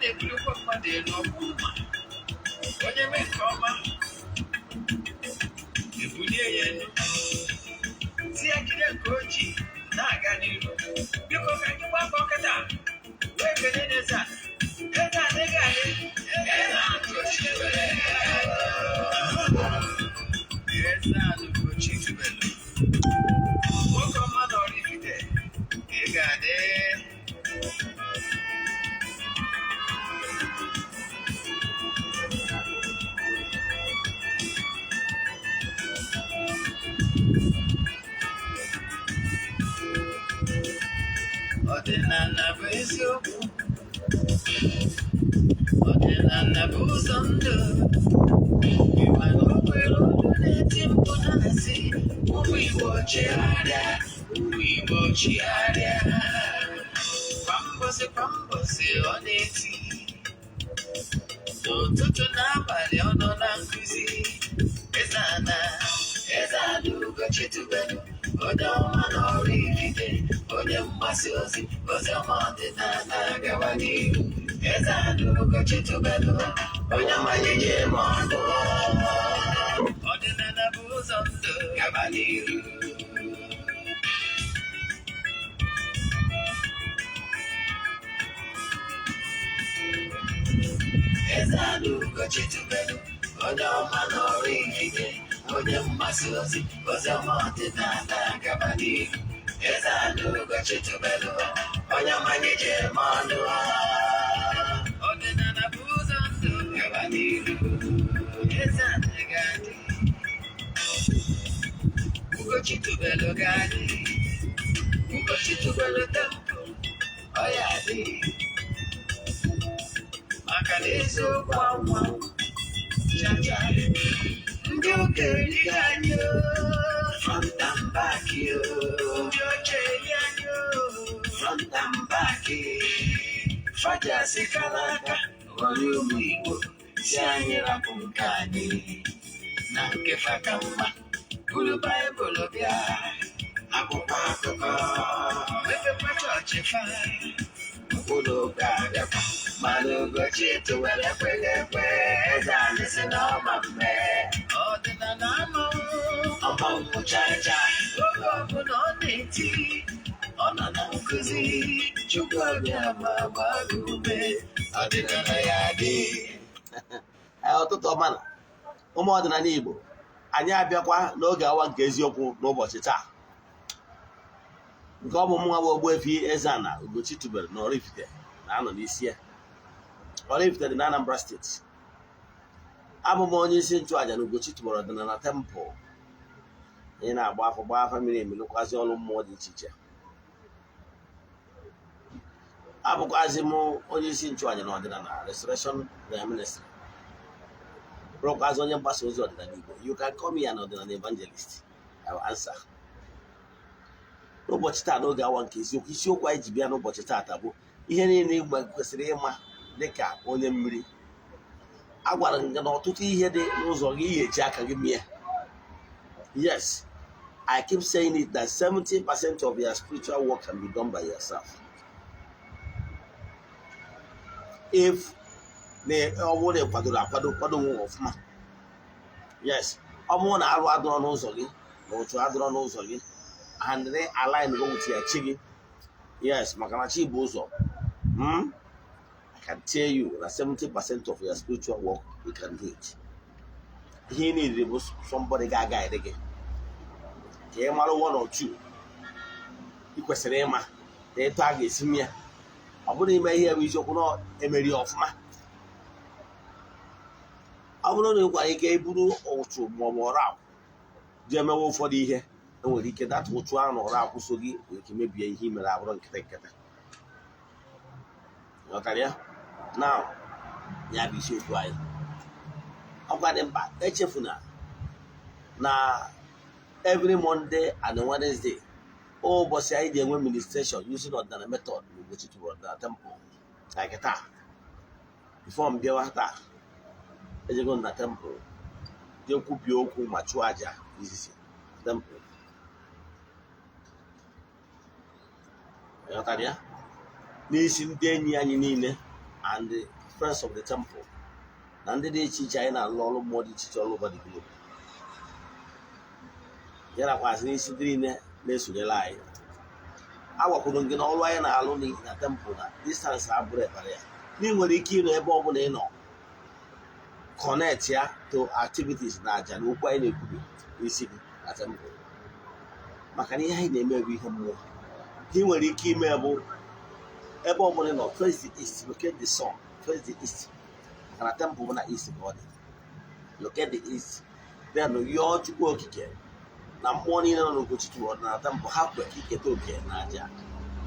na-ekulukwa mmadụ elu ọbụma onye mee nke ọma ebulie ya elu si ya jide nke ojii na-aga n'iru biko ka anyị gbakọ kịta wee kelee Eze-Ana Eze-Ana ị ga-adị Eze-Ana Ugochi Eze-Ana Ugochi Tubelu nwoke ọma na Oraifite ị ga-adị ọdịnala bụ eziokwu ọdịnala bụ ụzọ ndụ ịma na o nwere olu na-eti mkpu na-asị ụmụ Igbo chigharịa ụmụ Igbo chigharịa kwa mbọsị ọ na-eti n'ụtụtụ n'abalị ọ nọ na nkụzi Eze-Ana Ugochi Tubelu onye ọma na Oraifite onye mgbasa ozi ọma ọdịnala gawa n'ihu Eze-Ana Ugochi Tubelu onye amanyije ma ọdụ ọdịnala bụ ụzọ ndụ gaba n'ihu Eze-Ana Ugochi Tubelu onye ọma na Oraifite onye mgbasa ozi ọma ọdịnala gaba n'ihu Eze-Ana Ugochi Tubelu onye amanyije ma ọdụ ọdịnala bụ ụzọ ndụ gaba n'ihu Eze-Ana ga-adị Ugochi Tubelu ga-adị Ugochi Tubelu tempo ọ ya adị maka na eziokwu anwa chacha ndị okenye anyị front and back ndị ochie anyị front and back fajasi kara aka onye ụmụ Igbo si anyị rapụ nke anyị na nke faka mma buru Baịbụl bịa akwụkwọ akụkọ mepekwa chọọchị fa mkpụrụ oge abịakwa mana Ugochi Tubelu ekweghị ekwe Eze-Ana si na ọma mme ọdịnala ọma mkpụchaja oge ọbụla ọ na-eti ọ nọ na nkụzi Chukwu abịama gbara ume ọdịnala ya dị ọtụtụ ọma na ụmụ ọdịnala Igbo anyị abịakwa n'oge awa nke eziokwu n'ụbọchị taa nke ọ bụ nwa bụ Ogbuefi Eze-Ana Ugochi Tubelu na Oraifite na-anọ n'isi ya Oraifite dị na Anambra steeti abụ m onye isi nchụaja na Ugochi Tubelu ọdịnala temple anyị na-agba afọ gbaa afa mmiri emelụkwazi ọrụ mmụọ dị iche iche abụkwazi m onye isi nchụaja na ọdịnala restoration na ministry bụrụkwazi onye mgbasa ozi ọdịnala Igbo you can call me an ọdịnala evangelist I will answer n'ụbọchị taa n'oge awa nke isiokwu anyị ji bịa n'ụbọchị taata bụ ihe niile Igbo kwesịrị ịma dịka onye mmiri agwara gị na ọtụtụ ihe dị n'ụzọ gị ihe eji aka gị mie yes I keep saying it that 70% of your spiritual work can be done by yourself if ọ bụrụ na ịkwadoro kwado nwe ọfụma yes ọ bụrụ na arụ adịrọ n'ụzọ gị na otu adịrọ n'ụzọ gị and they align with your chi yes maka na chi bụ ụzọ I can tell you that 70% of your spiritual work you can do it he need somebody ga-guide gị ka ị mara one or two ị kwesịrị ịma na etu a ga-esi m ya ọ bụrụ ime ihe bụ isiokwu na emeri ọfụma ọ bụrụ na ị gwara ike iburu ụtụ maọbụ ọrụ akwụ ji emewe ụfọdụ ihe enwere ike data ụtụ ahụ na ọrụ akwụ so gị nwere ike mebie ihe imere abụrụ nkịtị ghọtara ya na ya bụ isiokwu anyị ọkwa dị mkpa echefuna na every Monday and Wednesday ụbọchị anyị ga-enwe ministration using ọdịnala method na Ugochi Tubelu ọdịnala temple like taa before m bịawa taa ejego na temple jee kwubie okwu ma chụọ aja izizi temple ghọtara ya n'isi ndị enyi anyị niile and friends of the temple. And they teach I na all more teach all over the globe. Yara was in Sidrine, less with the lie. Our couldn't get all right na alone in a temple. Distance are bread barrier. Meanwhile, they kill a bomb no. Connect ya to activities na Jan who any could be city at temple. Makani hai name be home. He will keep me able no face the east, look at the sun, face the east. And a temple na east body. Look at the east. Then you're to work again. Now morning on Ugochi to work na temple half work kick it okay na ja.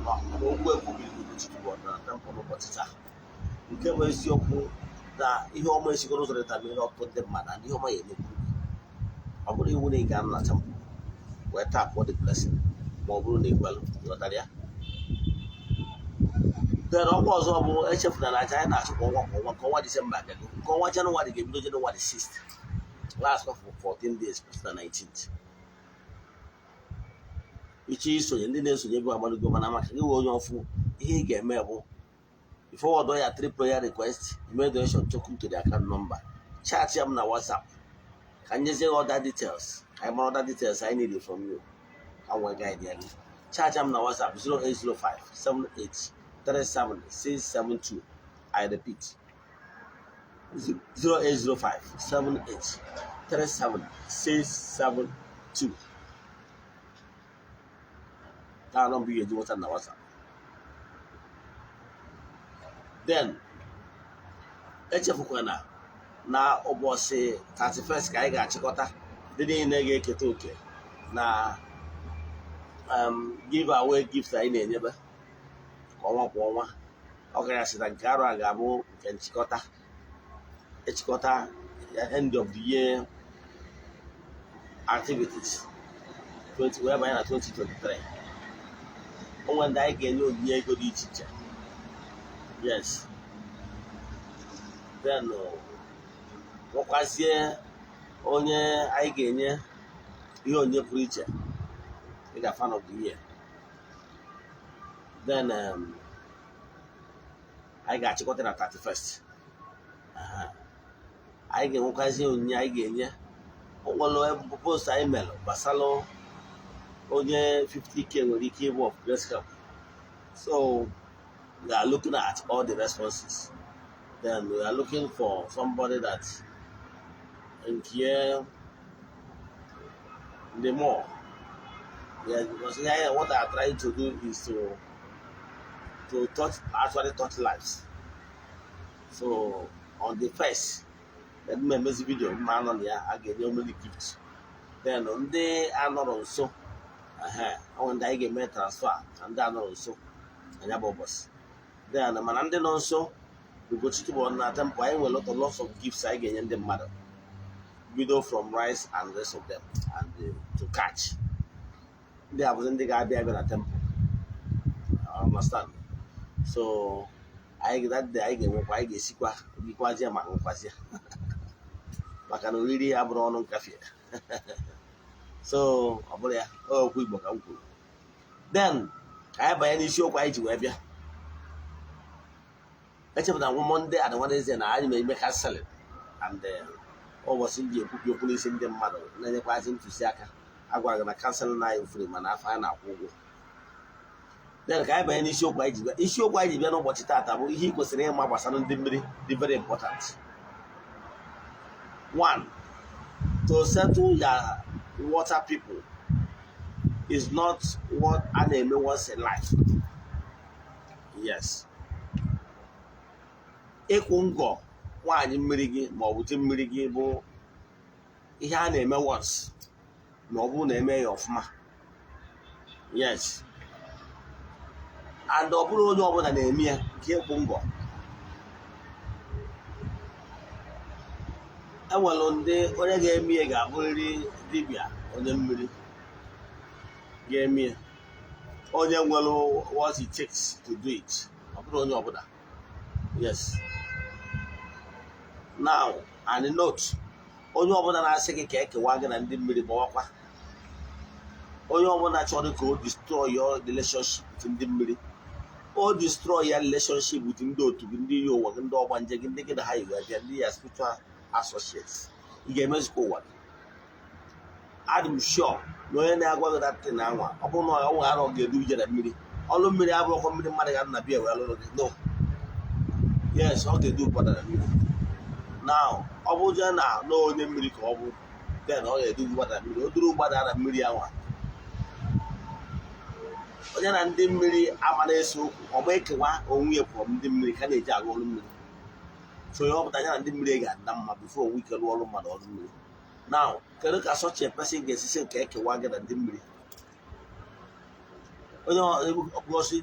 No, I won't work with Ugochi to work na temple no but it's a. You can waste your pool that if you almost go to the time you not put them man and you may I would even in Ghana temple. Where tap for the blessing. More running well, you know that. Then of course, HF than I China to go what December. Go what January game, you know what is 6th. Last for 14 days, the 19th. Which is so in the nation, you go to Governor, you will your fool. He get mail. Before doing a 3 prayer request, you made the nation took him to the account number. Chat him na WhatsApp. Can you say all that details? I'm all that details I need it from you. I will guide you. Chat him na WhatsApp 0805 78 37 672. I repeat 0805 78 37 672. That number you do on WhatsApp. Then, HF na obosi 31st ka anyị ga-achịkọta dị niile ga-eketa oke na give away gifts anyị na-enyebe ọnwa kwa ọnwa. Ọ ga-asị na nke arụ a ga-abụ nke nchịkọta echịkọta end of the year activities 20 wee banye na 2023. Onwe ndị anyị ga-enye onyinye ego dị iche iche. Yes. Then nwekwazie onye anyị ga-enye ihe onye pụrụ iche ị ga fan of the year. Then anyị ga-achịkọta na 31st. Anyị ga-enwekwazie onyinye anyị ga-enye onwere post anyị mere gbasara onye 50k nwere ike ịbụ of grace camp. So we are looking at all the responses. Then we are looking for somebody that in here the more. Yeah, because here what I are trying to do is to actually touch lives. So on the first, let me make this video man on here, I get you many gifts. Then on the another also, on the I get me transfer and that also, and your boss. Then the man and also. Ugochi to one at them buying a lot of lots of gifts I get in the mother. Widow from rice and the rest of them and to catch. They have the guy there at temple. I understand. So I that day I get why get sick because I'm I can really have on coffee. So oh quick book. Then I have any show quite to have you. Except that one Monday and one Wednesday, I may make her sell it. And almost in the police in the mother, and then I him to Saka. I was going to cancel 9 free and I find out who. Then I have an issue quite issue quite you know what it at. He was in my was very important. One, to settle your water people is not what an enemy wants in life. Yes. Ịkwụ ngọ nwaanyị mmiri gị ma ọ bụ ti mmiri gị bụ ihe a na-eme once ma ọ bụ na-eme ya ọfụma. Yes. And ọ bụrụ onye ọbụla na-eme ya nke ịkwụ ngọ. Enwere ndị onye ga-eme ya ga-abụrịrị dibịa onye mmiri ga-eme ya. Onye nwere what it takes to do it. Ọ bụrụ onye ọbụla. Yes. Now, and note, onye ọbụla na-asị gị ka ekewa gị na ndị mmiri gbawakwa. Onye ọbụla chọrọ ka o destroy your relationship with ndị mmiri. or destroy your relationship with ndị otu gị, ndị yi ụwa gị, ndị ọgbanje gị, ndị gị na ha yi wee bịa, ndị ya spiritual associates. Ị ga-emezikwa ụwa gị. Adị m sure na onye na-agwa gị datị na anwa ọ bụrụ na ọ ghara ọ ga-edu ije na mmiri, ọlụ mmiri abụrụkwa mmiri mmadụ ga na bịa wee lụrụ gị. No, yes, ọ ga-edu ụkwada na mmiri. Now ọ bụrụ na onye mmiri ka ọ bụ, then ọ ga-edu ụgbada na mmiri. O duru ụgbada na mmiri anwa, onye na ndị mmiri ama na-eso okwu, ọ ma ekewa onwe ya pụọ ndị mmiri ka na-eji arụ ọrụ mmiri. So ya ọ pụta ya na ndị mmiri ga-ada mma bifo onwe ike rụọ ọrụ mmadụ ọrụ mmiri. Now, kedu ka such a person ga-esisi nke ekewa gị na ndị mmiri? Because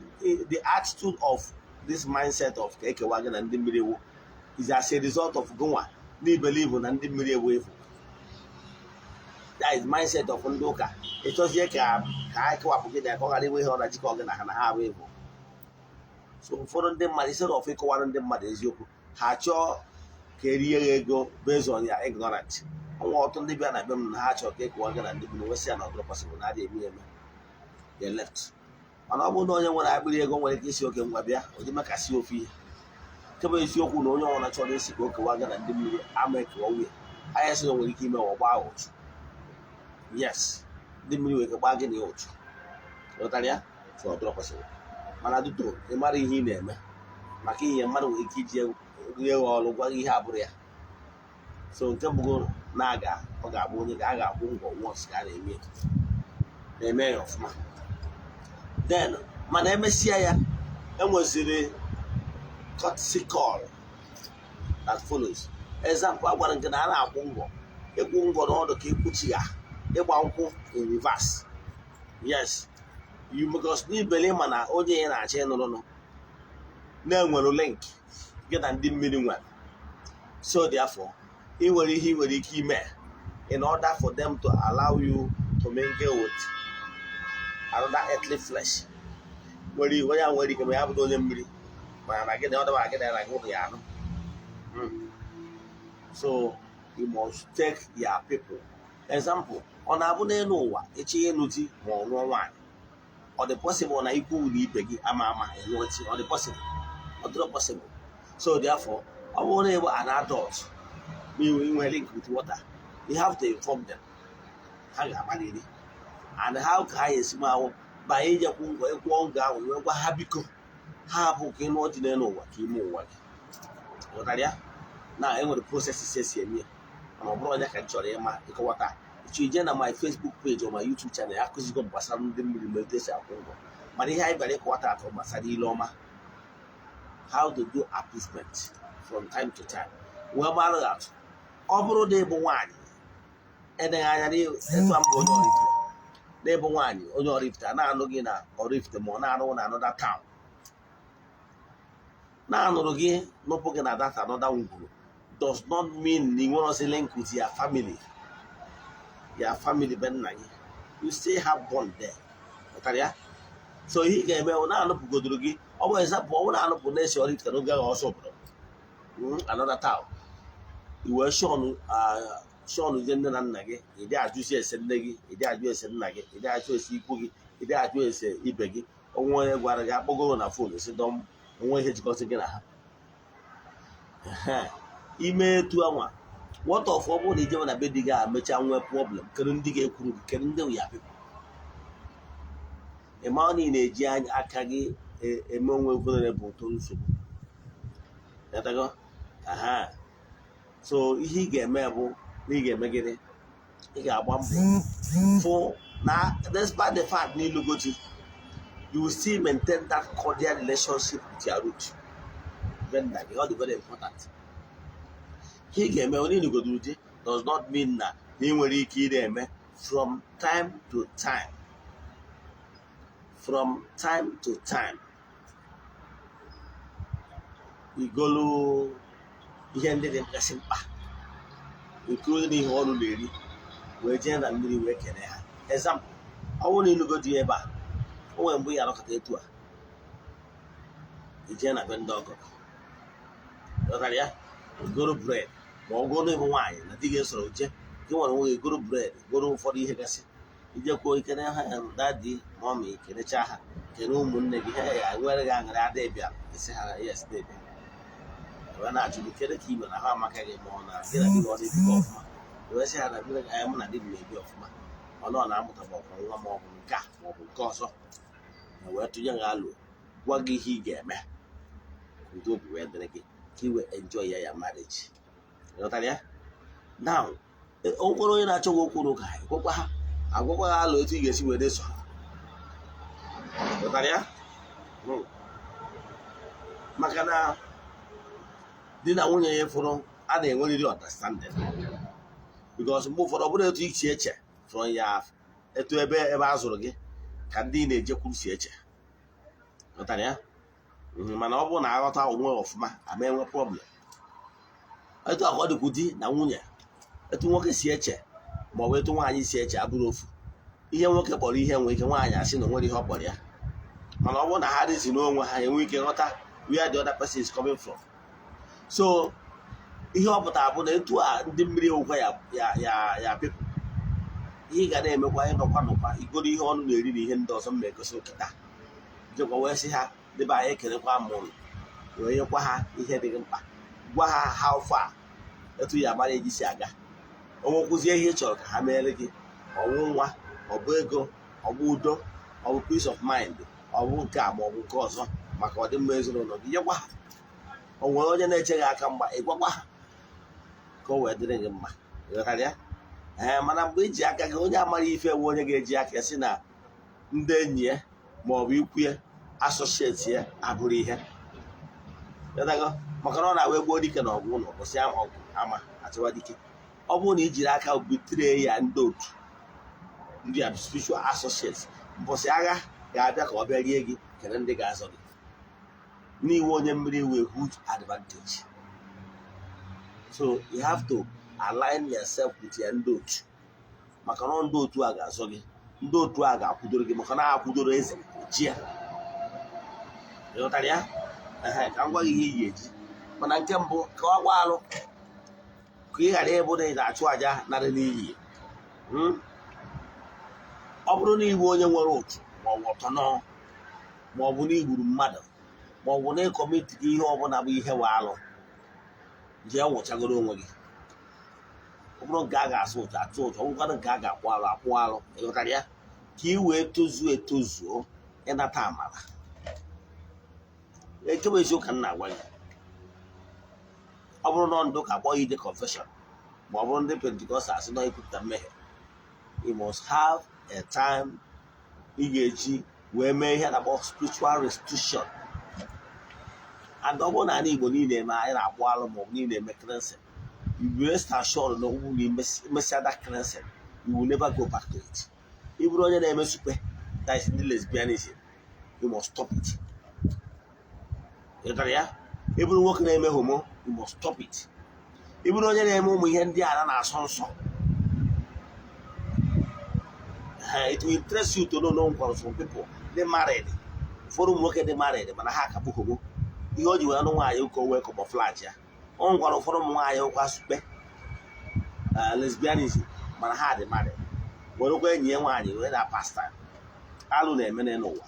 the attitude of this mindset of ka ekewa gị na ndị mmiri ewu is as a result of gụnwa na believe na ndị mmiri ewu efu. That is mindset of ndị ụka. Ịchọzie ka ha kewapụ gị na ka ọ ghara inwe ihe ọ na-ajikọ gị na ha na ha abụ efu. So ụfọdụ ndị mmadụ instead of ịkọwara ndị mmadụ eziokwu, ha chọọ ka erie ha ego based on ya ignorant. Ọnwa ọtụ ndị bịa na be m na ha chọrọ ka ekewa gị na ndị mmiri wesị ya na ọdụrụ pasịbụl na adịghị eme they left. Mana ọ bụrụ na onye nwere akpịrị ego nwere ike isi oke ngwa bịa oji mekasị ofe ihe. Kebe eziokwu na onye ọbụla chọrọ isi ka o kewa gị na ndị mmiri ama ekewa nwunye, anya sị na nwere ike ime ọgba ụchụ. Yes, ndị mmiri nwere ike gbaa gị na ya ụchụ, ghọtara ya so ọdụrụ pasịbụl. Mana duto ị mara ihe ị na-eme maka ihe mmadụ nwere ike iji rie ha ọrụ gwa gị ihe abụrụ ya. So nke bụgo na ọ ga-abụ onye ka a ga-akwụ ngwọ once ka a na-eme ya ọfụma. Then mana emesịa ya enweziri courtesy call that follows. Example, a gwara nke na a na-akwụ ngwọ, ịkwụ ngwọ n'ọdụ ka ịkwụchi ya, ịgba nkwụ in reverse. Yes, you because n'ibele ma na onye ya na-achọ ịnụrụ na-enwere link gị na ndị mmiri nwere. So therefore, ị nwere ihe ị nwere ike ime in order for them to allow you to mingle with another earthly flesh. Onye a nwere ike ma ya bụrụ onye mmiri mana na gị na ọdaba gị na gị ya anụ. So you must take your people. Example, ọ na-abụ n'elu ụwa echi ịnụ di ma ọ nụọ nwaanyị, ọ dị possible na ikwu na ibe gị ama ama ịnụọ di, ọ dị possible, ọ dịrọ possible. So therefore, ọ bụrụ na ịbụ an adult, you have link with water, you have to inform them. Ha ga-agbalịrị. And how ka ha esi ma ahụ ba ijekwu ngwa ịkwụọ ngwa ahụ wee gwa ha biko ha bụ ka ịnụ dị n'elu ụwa ka ime ụwa gị. Ghọtara ya? Na enwere processes esi eme ya. Mana ọ bụrụ onye ka m chọrọ ịma ịkọwata, ije na my Facebook page or my YouTube channel akụzigo m gbasara ndị mmiri ma etu esi akwụ ụgwọ. Mana ihe anyị bịara ịkọwata atọ gbasara ile ọma, how to do appeasement from time to time. Wee mara atụ, ọ bụrụ na ịbụ nwaanyị edeghị anya etu a mbụ onye Oraifite, na ịbụ nwaanyị onye Oraifite na-anụ gị na Oraifite ma ọ na-anụ na another town, na-anụrụ gị nụpụ gị na that another ngwuru, does not mean na ị nwere ozi link with your family be nna gị. You still have bond there. Ghọtara ya? So ihe ị ga-eme ọ na-anụpụgodoro gị, ọ bụ example, ọ bụ na-anụpụ na-esi Oraifite n'oge ahụ ọsọ obodo another town, iwee shọn je nne na nna gị, ịdị ajụsi ese nne gị, ịdị ajụ ese nna gị, ịdị ajụ ese ikwu gị, ịdị ajụ ese ibe gị. Onwe onye gwara gị akpọgoro na fon si dọm onwe ihe jikọsị gị na ha. Ime etu anwa what of ọ bụrụ na ije na be di gị amecha nwee problem, kedu ndị ga-ekwuru gị, kedu ndị ya bịa ịma na ị na-eji aka gị eme onwe vulnerable to nsogbu. So ihe ị ga-eme bụ na ị ga-eme gịnị, ị ga-agba mbọ fụ na despite the fact na Ugochi, you will still maintain that cordial relationship with your root. Very very important. He ga-eme onye Ugochi does not mean na ị nwere ike ị na-eme from time to time. From time to time. Igolo ihe ndị dị mkpesị mkpa, including ihe ọrụ na-eri, wee jee na mmiri wee kene ha. Example, ọ bụrụ na Ugochi ebe a, o nwere mgbe ya anọkọta etu a, ije na be ndị ọgọ, ghọtara ya, goro bred, ma ọ goro ịbụ nwaanyị na di ga-esoro je, gị nwere nwoke goro bred, goro ụfọdụ ihe gasị, ije kwuo ikene ha ya dadi mọmị kenecha ha, kene ụmụnne gị ya nwere gị aṅụrị adịbịa isi ha yes debịa wee na-ajụ gị kedu ka ime na ha amaka gị ma ọ na gị na gị ọ na-ebigo ọfụma wee sị ha na mmiri anya mụ na di m na-ebi ọfụma ọ nọ na-amụtakwa ọkwa nwa ma ọ bụ nke a ma ọ bụ nke ọzọ na wee tụnye ha alụ gwa gị ihe ị ga-eme udo obi wee dịrị gị ka i wee enjoy ya marriage ịghọtara ya now o nwere onye na-achọ gị okwu n'ụka gwakwa ha agwakwa ha alụ etu ị ga-esi wee so ha ịghọtara ya maka na di na nwunye ya fụrụ a na-enwerịrị understanding because mgbe ụfọdụ ọ bụrụ etu isi eche from ya etu ebe a zụrụ gị ka ndị na-ejekwuru si eche ghọtara ya mana ọ bụrụ na aghọta onwe ọfụma ama enwe problem etu akọ dịkwu di na nwunye etu nwoke si eche ma ọ bụ etu nwaanyị si eche abụrụ ofu ihe nwoke kpọrọ ihe nwe ike nwaanyị asị na onwere ihe ọ kpọrọ ya mana ọ bụrụ na ha dịzi n'onwe ha enwe ike ghọta where the other person is coming from so ihe ọ pụtara bụ na etu a ndị mmiri okwe ya pepụ ihe ị ga na-emekwa ịnọkwa igoro ihe ọnụ na-eri na ihe ndị ọzọ mma egosi okịta jekwa wee sị ha debe anyị ekelekwa mụrụ wee nyekwa ha ihe dị gị mkpa gwa ha how far etu ya mara eji si aga onwekwuzie ihe ị chọrọ ka ha meere gị ọnwụ nwa ọ bụ ego ọ bụ udo ọ bụ peace of mind ọ bụ nke a ma ọ bụ nke ọzọ maka ọdịmma ezinụlọ gị nyekwa ha o nwere onye na-eche gị aka mgba ịgwakwa ha ka o wee dịrị gị mma ịghọtara ya mana mgbe iji aka gị onye amara ife nwe onye ga-eji aka si na ndị enyi ya ma ọ bụ ikwu ya asosieti ya abụrụ ihe maka na ọ na-awa egbuo dike na ọgwụ ụlọ kwụsị ọgwụ ama achịwa dike ọ bụrụ na ijiri aka butere ya ndị otu ndị a spiritual associates mbọsị agha ga-abịa ka ọ bịa rie gị kere ndị ga-azọ gị n'iwe onye mmiri wee huge advantage so you have to align yourself with ya ndị otu maka na ndị otu a ga-azọ gị ndị otu a ga-akwụdoro gị maka na akwụdoro eze ji ya ịghọtara ya ka m gwa gị ihe iyi eji mana nke mbụ ka ọ gwa alụ ka ị ghara ịbụ na ị ga-achụ aja narị n'iyi ọ bụrụ na iwu onye nwere otu ma ọ bụ ọtọnọ ma ọ bụ na igburu mmadụ ma ọ bụ na ịkọmiti gị ihe ọbụla bụ ihe wa alụ jee nwụchagoro onwe gị ọ bụrụ nke a ga-asụ ụtụ atụ ụtụ ọ bụkwa nke a ga-akwụ alụ ịghọtara ya ka ị wee tozuo etozuo ịnata amara ekebe eziokwu m na-agwa gị ọ bụrụ na ndụ ka kpọọ ide confession ma ọ bụrụ ndị Pentikọstal asị na ikwupụta mmehie you must have a time ị ga-eji wee mee ihe na-akpọ spiritual restitution and ọ bụrụ na ala Igbo niile eme anyị na-akpụ alụ ma ọ bụ niile eme cleansing you rest assured na ọgwụgwụ na imesịa that cleansing you will never go back to it. Ị bụrụ onye na-eme supe that is ndị lesbianism you must stop it. Ịtara ya ị bụrụ nwoke na-eme homo you must stop it. Ị bụrụ onye na-eme ụmụ ihe ndị ala na-asọ nsọ it will interest you to know some people they married ụfọdụ ụmụ nwoke dị married mana ha ka bụ homo ihe o ji wee anụ nwaanyị ụka o wee camouflage ya ọ gwara ụfọdụ ụmụ nwaanyị ụkwa supe lesbianism mana ha dị married werekwa enyi ya nwaanyị wee na pasta alụ na-emene n'ụwa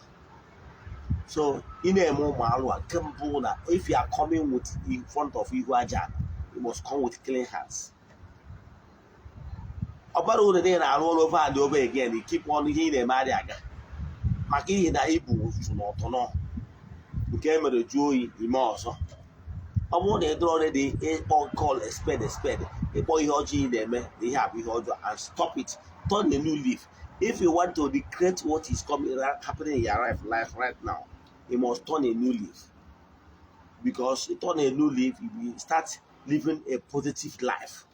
so ị na-eme ụmụ alụ a nke mbụ na if you are coming with in front of ihu aja you must come with clean hands. Ọ bara uru na ị na-arụ ọrụ over and over again keep on ihe ị na-eme adị aga maka ihe na ibu otu na ọtọnọ nke emere jụọ oyi ime ọzọ ọ bụrụ na ị dịrọ dị ịkpọ call a spade ịkpọ ihe ọjọọ ị na-eme na ihe abụ ihe ọjọọ and stop it, turn a new leaf. If you want to recreate what is happening in your life right now, you must turn a new leaf, because you turn a new leaf you will start living a positive life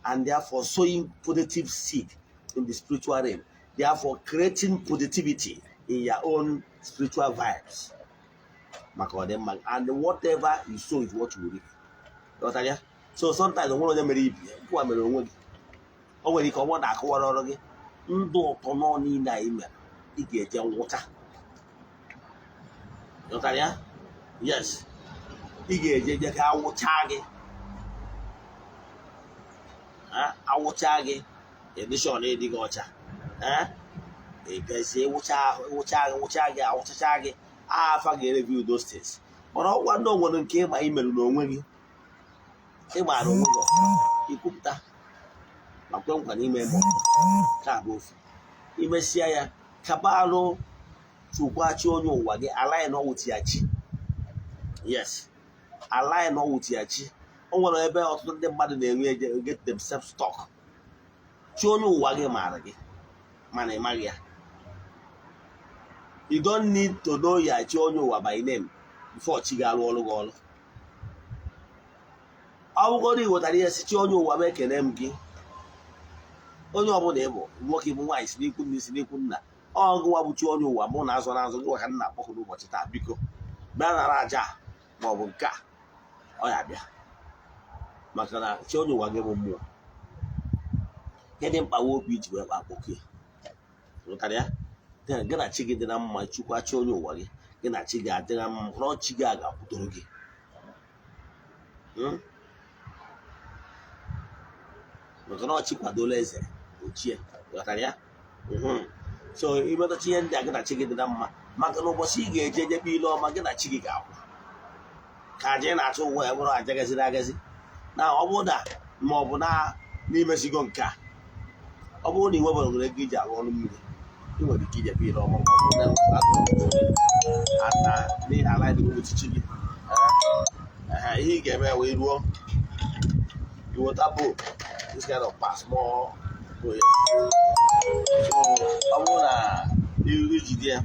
and therefore sowing positive seed in the spiritual realm, therefore creating positivity in your own spiritual vibes. And whatever you sow is what you reap. So sometimes the one of them may be o nwere ike ọnwa na-akụwara ọrụ gị ndụ ụtọ nọ niile a ime ị ga-eje nwụcha. Ghọtara ya? Yes, ị ga-eje ka awụcha gị awụcha gị edishọn ịdịghị ọcha ebezie wụcha gị awụchacha gị afa ga-review those things. Mana ọgwa ndị onwere nke ịma imerụ n'onwe gị ịgbara onwe gị ikwupụta ma kwe nkwa n'ime eme ka bụ ofu imesịa ya kaba arụ chukwachi onye ụwa gị alaghị na ọwụtighachi. Yes, alaghị na ọwụtighachi. O nwere ebe ọtụtụ ndị mmadụ na-enwe get themselves stuck. Chi onye ụwa gị maara gị mana ị maghị ya. You don't need to know ya chi onye ụwa by name before chi ga-arụ ọrụ gị ọrụ. Ọ bụgodị ịghọtara ihe si chi onye ụwa m ekene m gị, onye ọbụla ịbụ nwoke ịbụ nwaanyị si n'ikwu nne si n'ikwu nna, ọ gụwa bụ chi onye ụwa mụ na-azọ n'azụ gị ka nna akpọkụ n'ụbọchị taa, biko bịa nara aja ma ọ bụ nke a ọ ya bịa, maka na chi onye ụwa gị bụ mmụọ. Ihe dị mkpa nwoke iji wee kpa akpọkụ ya ụtara ya gị na chi gị dị na mma. Chukwa chi onye ụwa gị gị na chi gị adị na mma, hụrụ chi gị a ga-akwụtoro gị. Maka na ọchị kwadola eze ochie ghọtara ya. So imetacha ihe ndị a gị na chi gị dị na mma, maka na ụbọchị ị ga-eje ejebe ile ọma gị na chi gị ga-akwụ ka aja ị na-achụ ụgwọ ya bụrụ aja gaziri agazi. Na ọ bụrụ na ma ọ bụ na n'imesigo nke a, ọ bụrụ na ị nwebara ego iji arụ ọrụ mmiri, ị nwere ike ijebe ile ọma ma ọ bụrụ na n'ihi ala dị echichi gị. Ihe ị ga-eme wee ruo iweta bụ this kind of pass more. So ọ bụrụ na ijide ya,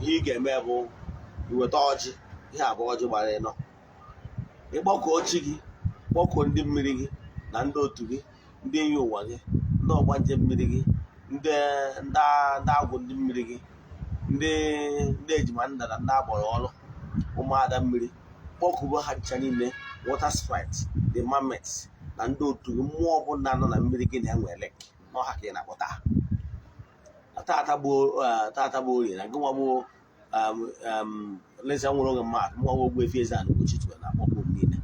ihe ị ga-eme bụ iweta ọjị. Ihe abụọ ọjị gbara ịnọ, ịkpọkọọ chi gị, kpọkọọ ndị mmiri gị na ndị otu gị, ndị enyi ụwa gị, ndị ọgbanje mmiri gị, ndị agwụ ndị mmiri gị, ndị ejima nna na ndị agbara ọrụ, ụmụada mmiri. Kpọkụba ha ncha niile, water sprite, the marmots na ndị otu gị, mmụọ ọbụla nọ na mmiri gị na-enwe elek n'ọha ka ị na-akpọta. Tata bụ orie na gị nwa bụ lesa nwere oge mmadụ mmụọ nwa Ogbuefi Eze-Ana Ugochi Tubelu na-akpọkọ niile.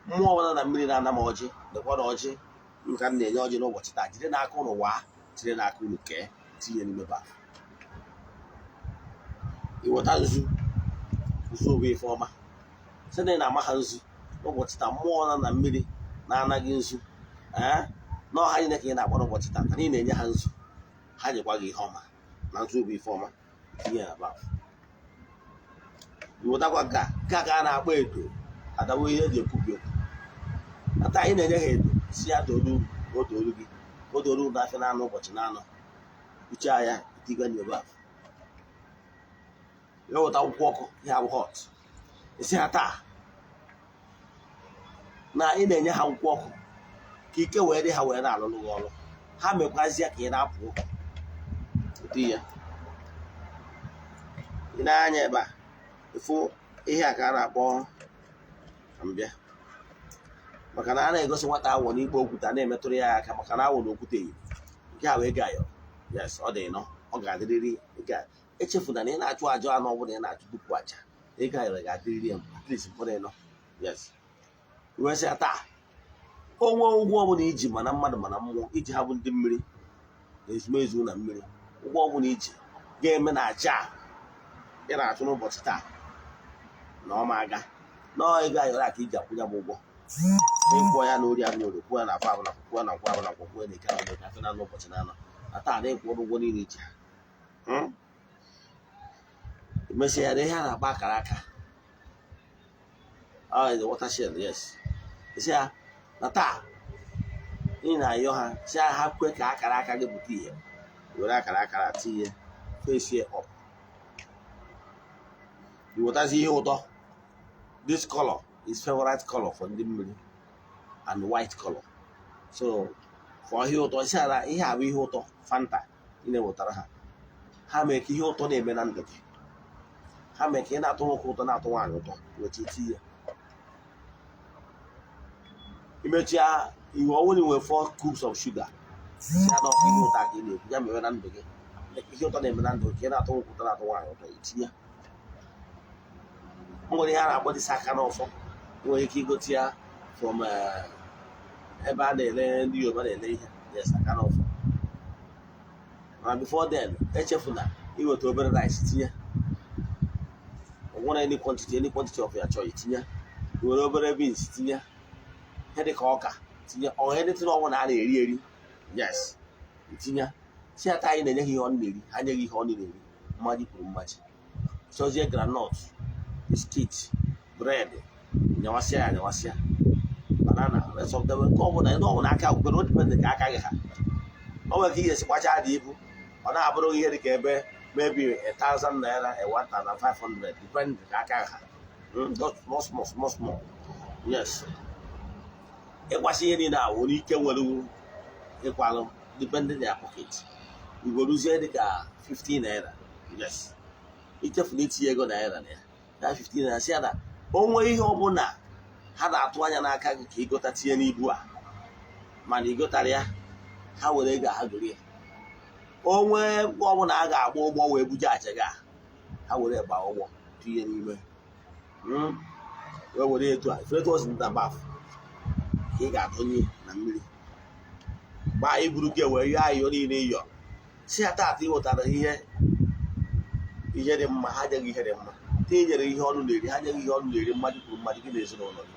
Mmụọ ọbụla na mmiri na-ana m ọjị lekwa na ọjị nka m na-enye ọjị n'ụbọchị taa, jide n'aka ụnụ waa, jide n'aka ụnụ kee, tinye n'ime baf. Iweta nzu bụ ife ọma site na ama ha nzu n'ụbọchị taa. Mmụọ nọ na mmiri na-anaghị nzu n'ọha niile ka ị na-agbara ụbọchị taa, ka ị na-enye ha nzu, ha nyekwa gị ihe ọma na nzu bụ ife ọma, tinye na baf. Iwetakwa ka a na-akpọ edo adawo ihe eji ekwubi okwu. Ata anyị na-enye ha edo si ya doru gị odoru na-afịa na anụ ụbọchị na anọ uche ya itiga na baf. Eweta akwụkwọ ọkụ ihe abụ hot, esi ha taa na ị na-enye ha nkwụ ọkụ ka ike wee dị ha wee na-alụlụ gị ọrụ. Ha mekwazie ka ị na-apụ ụtụ ya. Ị na-anya ebe a ịfụ ihe a ka a na-akpọ mbịa, maka na a na-egosi nwata awọ n'ikpe okwute, na-emetụrụ ya aka maka na awọ na okwute yi nke a wee ga ya. Yes, ọ dị nọ, ọ ga-adịrịrị echefuna na ị na-achụ aja anụ ọbụla ị na-achụ tupu aja ego ayọrọ ga-adịrịrị ya at least mkpụrụ ịnọ. Yes, wee sị taa onwe ụgwọ ọbụla iji mana mmadụ mana mmụọ iji ha bụ ndị mmiri na ezumezu na mmiri, ụgwọ ọbụla iji ga-eme na aja ị na-achụ n'ụbọchị taa na ọma aga nọọ ego ayọrọ aka iji akwụnya m ụgwọ ịkwụọ ya na ori abụ na ori, kwụọ ya na afọ abụla, kwụọ na nkwụ abụla, kwụọ na ike abụla ka afọ na ụbọchị na anọ na taa na-ekwu ụgwọ niile iji ha. Mesịa ya na ihe a na-akpa akara aka the watershed. Yes, isi ya na taa ị na-ayọ ha si ha kwe ka akara aka gị pụta ihe, were akara akara tinye face up. Iwetazi ihe ụtọ. This color is favorite color for ndị mmiri and white color. So for ihe ụtọ isi ala ihe a bụ ihe ụtọ Fanta ị na-ewetara ha. Ha mee ka ihe ụtọ na-eme na ndụ gị, ha mee ka ị na-atụ nwoke ụtọ na-atụ nwaanyị ụtọ, weta iti ya. Imechaa iwe ọnwụ na-enwe 4 cubes of sugar si ya na ọkụ ihe ụtọ ka ị na-ekwu ya mere na ndụ gị, ihe ụtọ na-eme na ndụ gị ka ị na-atụ nwoke ụtọ na-atụ nwaanyị ụtọ, iti ya. O nwere ihe a na-akpọ dịsa aka n'ọfọ, nwere ike igote ya from ebe a na-ele ndị Yoruba na-ele ihe. Yes, aka n'ọfọ And before then, echefuna iweta obere rice tinye. One any quantity of your choice tinye. Iwere obere beans tinye. He dị ka ọka tinye or anything ọ bụla a na-eri eri. Yes. Tinye. Si ata anyị na-enye ihe ọ na-eri, ha nye ihe ọ na-eri. Mmaji kwuru mmaji. Chozie groundnut, biscuit, bread, nyawasịa. Banana, rest of them. Nke ọbụla aka akwụkwọ depend ka aka gị ha. O nwere ka ihe sikwacha dị ibu. Ọ na-abụrụ ihe dị ka ebe maybe 1,000 naira, 1,500, depend ka aka ha. Small. Yes. Ịkwasị ihe niile ahụ nwere ike nwere ịkwalụ depending their pocket. Igweruzie dị ka 15 naira. Yes. Ichefuna itinye ego naira na ya. Na 15 naira si ya na onwe ihe ọbụla ha na-atụ anya n'aka gị ka ịgota tinye n'ibu a. Mana ịgotara ya, ha were ego ha goro ya. Onwe ọbụla a ga-agba ụgbọ wee buje aja gị a, ha were gba ụgbọ tinye n'ime. Wee were etu a, ifetu osi nta bafụ ka ị ga-adọnye na mmiri. Gbaa iburu gị wee yọọ ayọ niile ịyọ. Si ya taata ịghọtara ihe dị mma, ha nyeghị ihe dị mma. Tinyere ihe ọnụ na-eri, ha nyeghị ihe ọnụ na-eri mmadụ kwuru mmadụ gị na ezinụlọ gị.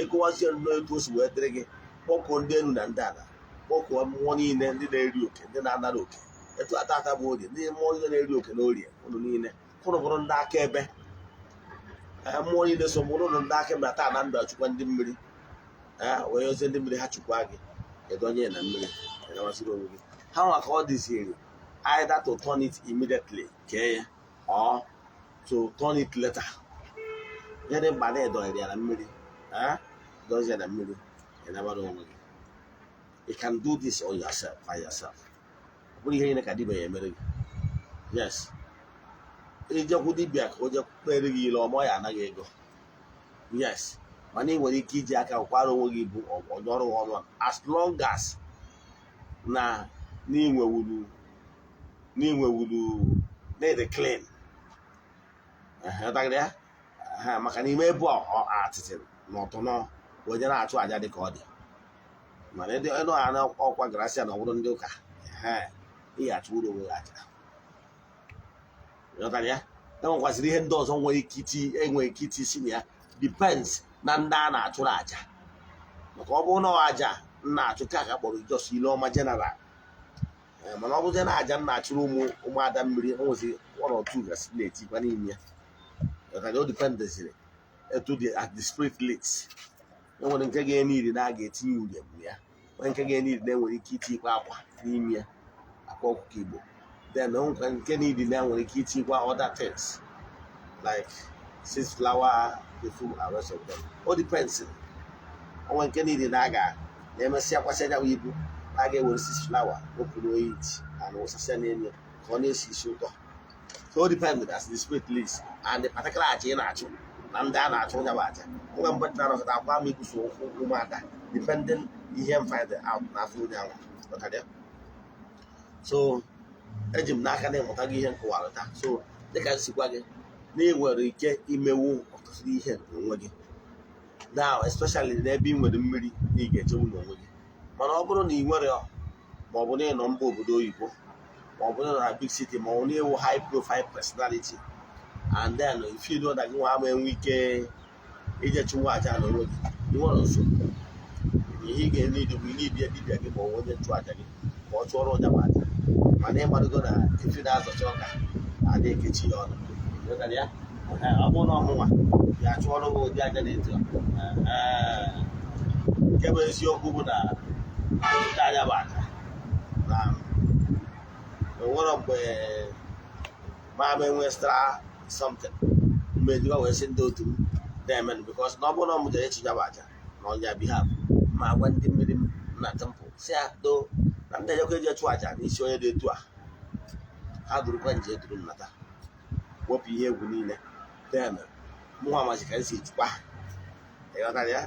Ịkụwazie nnọọ etu o si wee dịrị gị, kpọkuo ndị elu na ndị ala, kpọkuo mmụọ niile ndị na-eri oke, ndị na-anara oke. Etu atata bụ orie, ndị mmụọ niile na-eri oke na orie, ụnụ niile kwụrụ bụrụ ndị akaebe. Mmụọ niile so bụrụ ụnụ ndị akaebe na taa na ndụ achụkwa ndị mmiri. Wee ozie ndị mmiri ha chụkwa gị, edonye na mmiri, enyewasịrị onwe gị. Ha nwa ka ọ dịziri either to turn it immediately, kee ya, or to turn it later. Ihe dị mkpa na edonyere ya na mmiri. Dozie na mmiri, enyewara onwe gị. You can do this on yourself, by yourself. Ọ bụrụ ihe niile ka dibịa ya emere gị. Yes. Ijekwu dibịa ka o je kpere gị ile ọmọ ya anaghị ego. Yes. Mana ị nwere ike iji aka kwara onwe gị bụ ọrụ ọrụ as long as na n'inwewulu na-ede clean. Ya maka n'ime ebe atịtịrị n'ọtụnọ onye na-achụ aja dị ka ọ dị. Mana ndị ọnụ a na ọkwa grasia na ọbụrụ ndị ụka, ihe achụwuru onwe gị aja. Ya enwekwasịrị ihe ndị ọzọ enwe ike iti isi na ya, depends na ndị a na-achụrụ aja. Maka ọ bụrụ na aja nna achụ ka kpọrọ jos ileọma general. Mana ọ bụzie na aja nna achụrụ ụmụada mmiri, o nwezi one or two gasị na-etikwa n'ime ya. O dependeziri etu the spirit leads. Enwere nke ga-enye iri na a ga-etinye ure m ya. Nwere nke ga-enye iri na enwere ike itikwa akwa n'ime ya, akwa ọkụkọ Igbo. Then nke niile na enwere ike itikwa other things like seed flower, perfume and rest of them. O depends. Onwe nke niile na a ga-emesịa kwasị ya ibu, a ga-ewere seed flower open it and wụsasịa n'elu ka ọ na-esi isi ụtọ. So it depends as the spirit leads and the particular aja ị na-achụ na ndị a na-achụ onye bụ aja. Onwe mgbe na arụsịta akwa m ikwuso ụmụada depending ihe m find out n'afọ onye ahụ. So eji m n'aka na ịmụta gị ihe nkụwara taa. So dịka nsikwa gị na ị nwere ike imewu ọtụtụ ihe n'onwe gị. Now especially n'ebe ị nwere mmiri na ị ga-echewu n'onwe gị. Mana ọ bụrụ na ị nwere ma ọ bụ na ị nọ mba obodo oyibo, ma ọ bụ na ị nọ na big city, ma ọ bụ na ịwụ high profile personality, and then if you know that gị nwa ama enwe ike ije chụwa aja n'onwe gị, ị nwere nsogbu. Ihe ị ga-enidi bụ inidi dibịa gị ma onye nchụ aja gị ka ọ chụọrọ onye ma aja. Mana ịmadogo na efi na-azọcha ọka adị ekechi ya ọnụ. Ọ bụrụ na ọmụnwa ya chụọrọ gị ụdị aja na-eto. Nke bụ eziokwu bụ na achụcha anya bụ aja. Na enwere mgbe ma enwestara something mmejiga wee sị ndị otu m na-emenụ because na ọ bụrụ na ọ mụjere echinya bụ aja na ọnya bihaf ma gwa ndị mmiri m na tempụ si ya doo na ndị ejekwa eji chụ aja n'isi onye dị etu a, ha durukwa nje duru nnata wepụ ihe egwu niile. Then mụnwa mazi ka esi ejikwa ha, ịghọtara ya.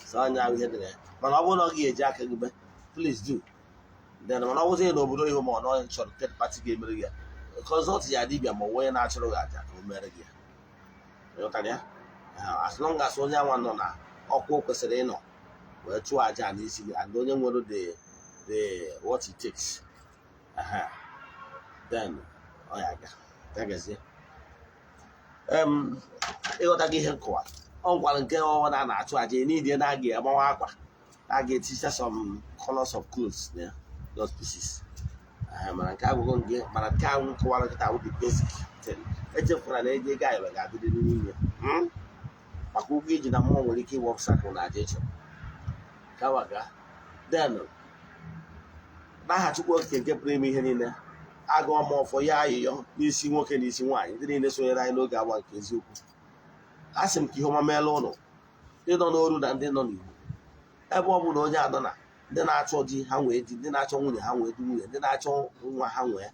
So onye ahụ ihe dịrị ya. Mana ọ bụrụ na ọ ga-eji aka gị mee, please do. Then mana ọ bụzi n'obodo ihu ma ọ nọ chọrọ third party ga-emere gị ya, consult ya dibịa ma onye na-achụrụ gị aja ka o mere gị ya. Ịghọtara ya. As long as onye anwa nọ na ọkwa o kwesịrị ịnọ wee chụọ aja n'isi gị and onye nwere the what it takes then ọ ya gazie ịghọta gị ihe nkọwa ọ gwara nke ọnwa na-achụ aja niile na-aga agbanwe akwa na-aga eticha some colors of clothes na those pieces mana nke agwụgwọ nke mana nke ahụ nkọwara kịta bụ the basic thing echefukwara na ego ayọrọ ga-adịrịrị n'ime maka ụgwọ iji na mmụọ nwere ike ịwọ sakụl na aja ịchọ kawaga then n'aha Chukwu Okike nke pụrụ ime ihe niile agụọ ma ọfọ ya ayịyọ n'isi nwoke na isi nwaanyị ndị niile sonyere anyị n'oge agba nke eziokwu a sị m ka ihe ọma meela ụlọ ndị nọ n'oru na ndị nọ n'Igbo ebe ọ bụ na onye adọ na ndị na-achọ di ha nwee di ndị na-achọ nwunye ha nwee di nwunye ndị na-achọ nwa ha nwee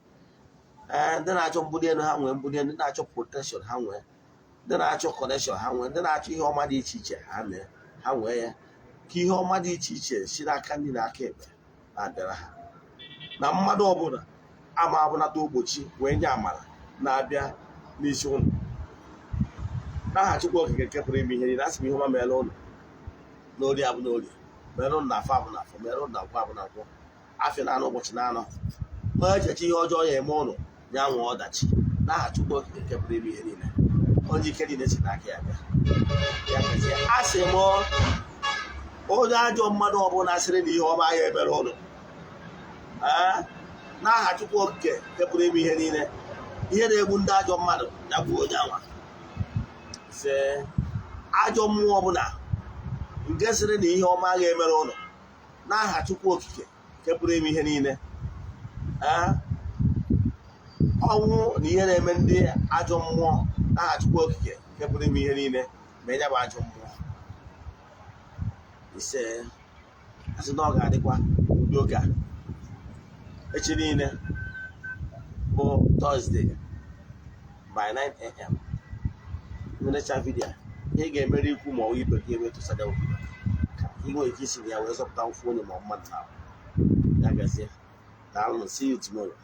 ndị na-achọ mbuli elu ha nwee mbuli elu ndị na-achọ protection ha nwee ndị na-achọ connection ha nwee ndị na-achọ ihe ọma dị iche iche ha mee ha nwee ya ka ihe ọma dị iche iche si n'aka ndị na-aka ekpe na-abịara ha na mmadụ ọbụla ama abụnata Ogbochi wee nye amara na-abịa n'isi ụlọ n'aha Chukwu Okike nke pụrụ ime ihe niile asị m ihe ọma meela ụlọ n'ori abụ n'ori mere ụnụ na afọ abụ na afọ mere ụnụ na nkwọ abụ na nkwọ afọ na anụ ụbọchị na anọ onye echeche ihe ọjọọ ya eme ụlọ ya nwee ọdachi n'aha Chukwu Okike nke pụrụ ime ihe niile onye ike niile si n'aka ya bịa ya kezie a sị m onye ajọ mmadụ ọbụla sịrị na ihe ọma ya emere ụlọ n'aha Chukwu Okike nke pụrụ ime ihe niile ihe na-egbu ndị ajọ mmadụ ya gbuo onye anwa se ajọ mmụọ ọbụla nke sịrị na ihe ọma agha emere ụlọ n'aha Chukwu Okike nke pụrụ ime ihe niile ọnwụ na ihe na-eme ndị ajọ mmụọ n'aha Chukwu Okike nke pụrụ ime ihe niile ma enye bụ ajọ mmụọ ise asị na ọ ga-adịkwa ụdị oge a echi niile bụ Thursday by 9 AM nnecha vidiyo ị ga-emere ikwu ma ọ ibe gị emetụsada obodo ka ị nwere ike isi na ya wee zọpụta mfu onye ma mmadụ na ya gazie daalụ see you tomorrow